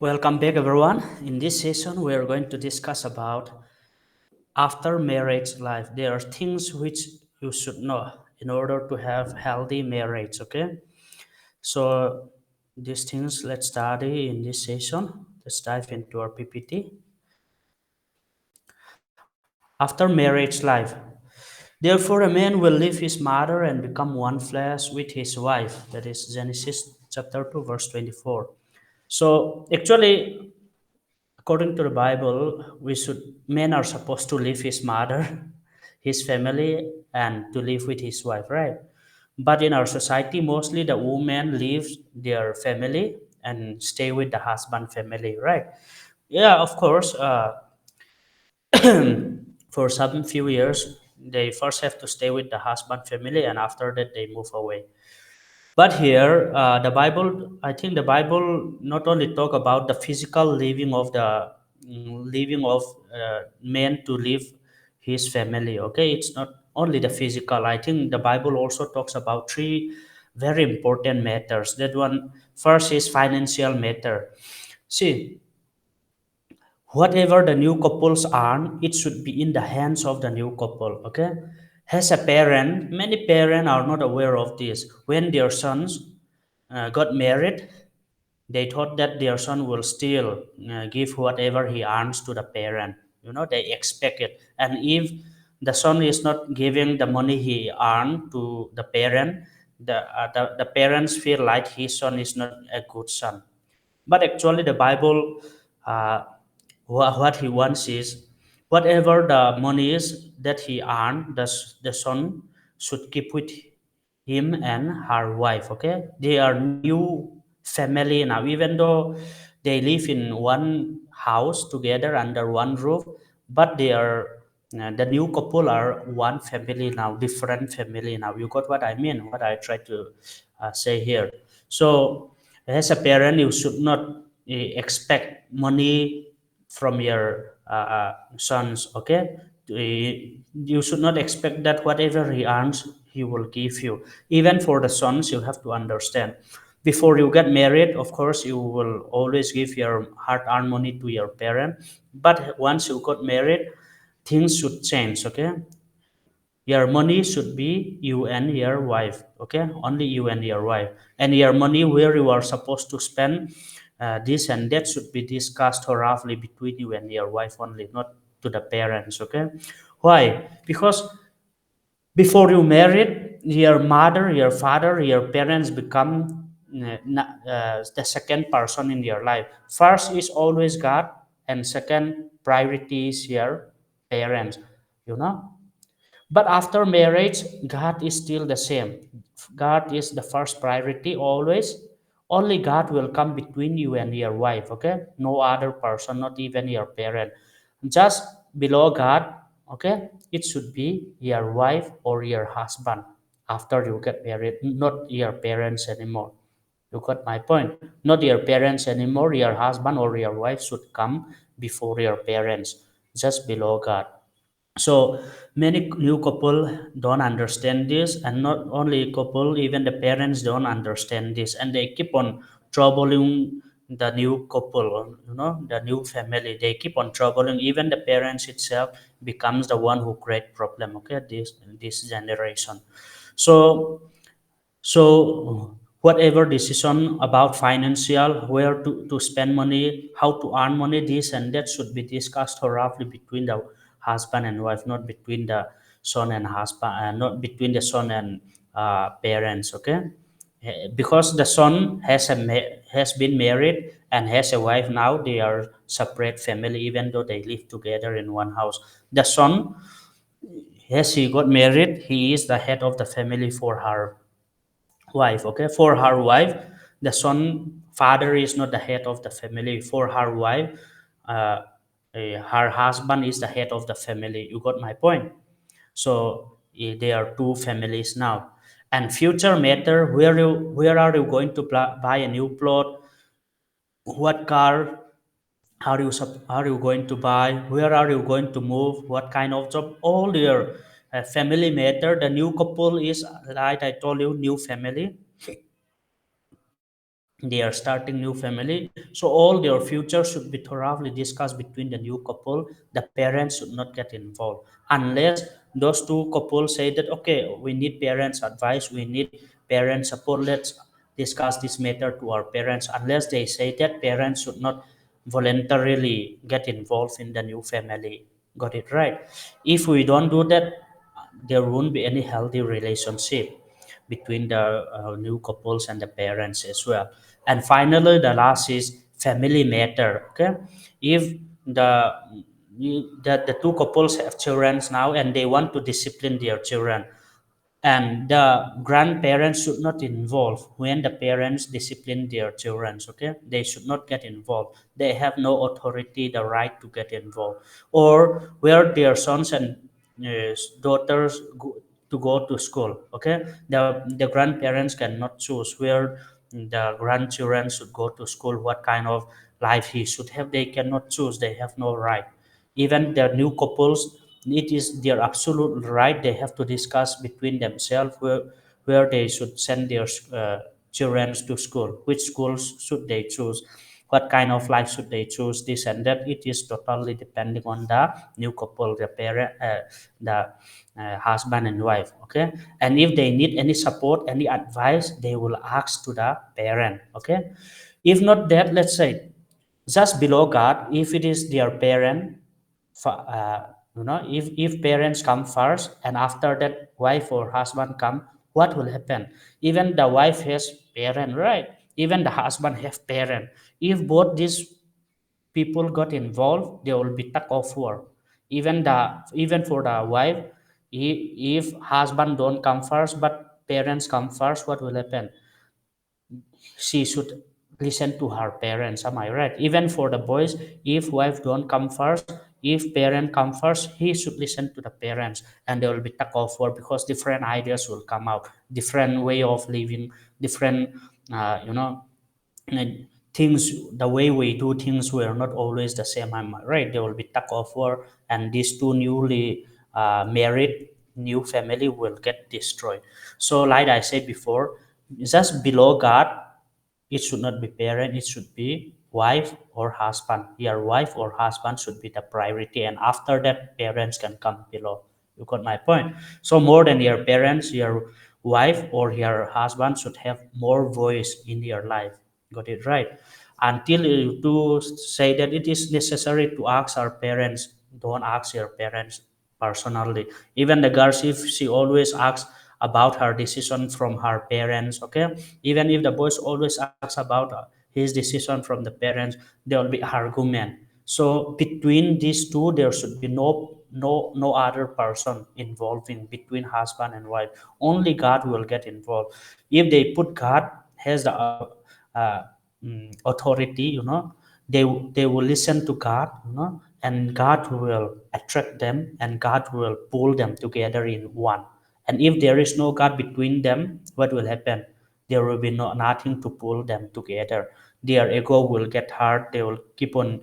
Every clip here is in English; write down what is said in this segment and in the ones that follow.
Welcome back, everyone. In this session, we are going to discuss about after marriage life. There are things which you should know in order to have healthy marriage. Okay, so these things let's study in this session. Let's dive into our PPT. After marriage life, therefore a man will leave his mother and become one flesh with his wife. That is Genesis chapter 2, verse 24. So actually, according to the Bible, men are supposed to leave his mother, his family, and to live with his wife, right? But in our society, mostly the woman leaves their family and stay with the husband family, right? Yeah, of course. For some few years, they first have to stay with the husband family, and after that, they move away. But here, the Bible, I think the Bible not only talk about the physical living of man to live his family. Okay, it's not only the physical. I think the Bible also talks about three very important matters. That one first is financial matter. See, whatever the new couples earn, it should be in the hands of the new couple. Okay, as a parent, many parents are not aware of this. When their sons got married, they thought that their son will still give whatever he earns to the parent. They expect it, and if the son is not giving the money he earned to the parent, the parents feel like his son is not a good son. But actually, the Bible, uh, what he wants is whatever the money is that he earned, the son should keep with him and her wife. Okay, they are new family now, even though they live in one house together under one roof, but they are the new couple are one family now, different family now. You got what I mean, what I try to say here. So as a parent, you should not expect money from your sons. Okay, you should not expect that whatever he earns he will give you. Even for the sons, you have to understand, before you get married, of course you will always give your hard-earned money to your parent, but once you got married, things should change. Okay, your money should be you and your wife. Okay, only you and your wife, and your money where you are supposed to spend this and that should be discussed roughly between you and your wife only, not to the parents. Okay, why? Because before you married, your mother, your father, your parents become the second person in your life. First is always God, and second priority is your parents. You know, but after marriage, God is still the same. God is the first priority always. Only God will come between you and your wife, okay? No other person, not even your parent. Just below God, okay? It should be your wife or your husband after you get married, not your parents anymore. You got my point? Not your parents anymore, your husband or your wife should come before your parents, just below God. So many new couple don't understand this, and not only couple, even the parents don't understand this, and they keep on troubling the new couple, the new family. They keep on troubling. Even the parents itself becomes the one who create problem. Okay, this generation. So whatever decision about financial, where to spend money, how to earn money, this and that should be discussed roughly between the husband and wife, not between the son and husband, not between the son and parents. Okay, because the son has been married and has a wife now, they are separate family, even though they live together in one house. The son, as he got married, he is the head of the family for her wife. Okay, for her wife, the son father is not the head of the family. For her wife, uh, her husband is the head of the family. You got my point? So there are two families now. And future matter, where are you going to buy a new plot, what car are you going to buy, where are you going to move, what kind of job, all your family matter. The new couple is, like I told you, new family. they are starting new family, so all their future should be thoroughly discussed between the new couple. The parents should not get involved unless those two couples say that, okay, we need parents advice, we need parents support, let's discuss this matter to our parents. Unless they say that, parents should not voluntarily get involved in the new family. Got it right? If we don't do that, there won't be any healthy relationship between the new couples and the parents as well. And finally, the last is family matter. Okay, if the the two couples have children now and they want to discipline their children, and the grandparents should not involve when the parents discipline their children. Okay, they should not get involved. They have no authority, the right to get involved. Or where their sons and daughters to go to school. Okay, the grandparents cannot choose where the grandchildren should go to school, what kind of life he should have. They cannot choose, they have no right. Even the new couples, it is their absolute right. They have to discuss between themselves where they should send their children to school, which schools should they choose, what kind of life should they choose, this and that. It is totally depending on the new couple, the parent, the husband and wife. Okay, and if they need any support, any advice, they will ask to the parent. Okay, if not that, let's say just below God, if it is their parent, if parents come first and after that wife or husband come, what will happen? Even the wife has parent, right? Even the husband have parent. If both these people got involved, they will be tug of war. Even for the wife, if husband don't come first but parents come first, what will happen? She should listen to her parents. Am I right? Even for the boys, if wife don't come first, if parent come first, he should listen to the parents, and there will be tug of war because different ideas will come out, different way of living, different uh, you know and things, the way we do things were not always the same. I'm right, there will be tug of war, and these two newly married new family will get destroyed. So like I said before, just below God, it should not be parent, it should be wife or husband. Your wife or husband should be the priority, and after that parents can come below. You got my point? So more than your parents, your wife or your husband should have more voice in your life. Got it right? Until you do say that it is necessary to ask our parents, don't ask your parents personally. Even the girls, if she always asks about her decision from her parents, okay, even if the boys always asks about his decision from the parents, there will be argument. So between these two, there should be no other person involving between husband and wife. Only God will get involved. If they put God has the uh, authority, they will listen to God, and God will attract them, and God will pull them together in one. And if there is no God between them, what will happen? There will be nothing to pull them together. Their ego will get hurt. They will keep on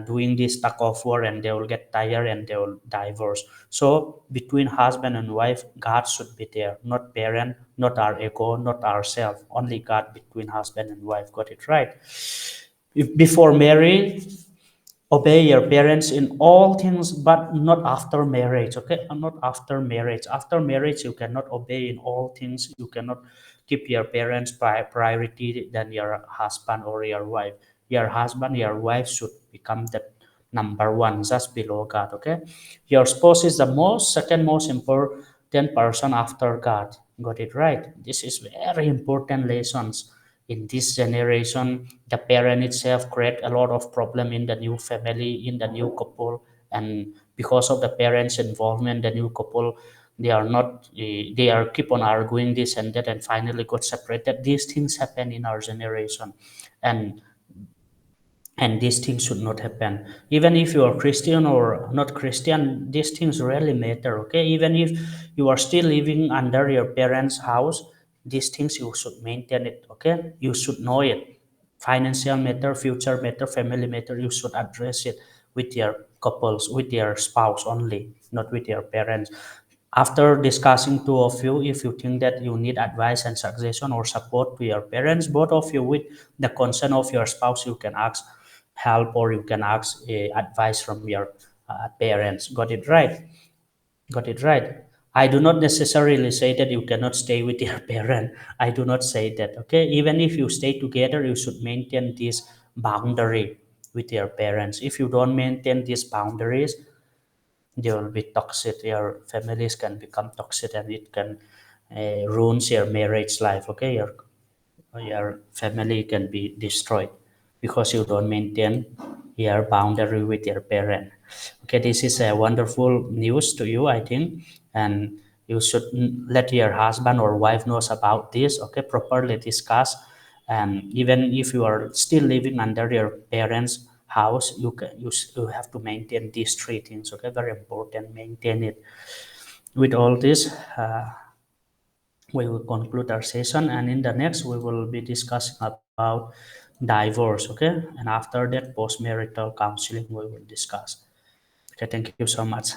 doing this tug of war, and they will get tired and they will divorce. So between husband and wife, God should be there, not parent, not our ego, not ourselves. Only God between husband and wife. Got it right? If before marriage, obey your parents in all things, but not after marriage. Okay, not after marriage. After marriage you cannot obey in all things. You cannot keep your parents priority than your husband or your wife. Your husband, your wife should become the number one, just below God. Okay, your spouse is the second most important person after God. Got it right? This is very important lessons. In this generation, the parent itself create a lot of problem in the new family, in the new couple. And because of the parents involvement, the new couple, they are not they are keep on arguing this and that, and finally got separated. These things happen in our generation, and these things should not happen. Even if you are Christian or not Christian, these things really matter. Okay, even if you are still living under your parents house, these things you should maintain it. Okay, you should know it. Financial matter, future matter, family matter, you should address it with your couples, with your spouse only, not with your parents. After discussing two of you, if you think that you need advice and suggestion or support to your parents, both of you with the consent of your spouse, you can ask help or you can ask advice from your parents. Got it right? Got it right. I do not necessarily say that you cannot stay with your parent. I do not say that. Okay. Even if you stay together, you should maintain this boundary with your parents. If you don't maintain these boundaries, they will be toxic. Your families can become toxic, and it can ruins your marriage life. Okay, your family can be destroyed because you don't maintain your boundary with your parent. Okay, this is a wonderful news to you, I think, and you should let your husband or wife knows about this. Okay, properly discuss, and even if you are still living under your parents house, you have to maintain these three things. Okay, very important, maintain it. With all this, we will conclude our session, and in the next we will be discussing about divorce. Okay, and after that post marital counseling we will discuss. Okay, thank you so much.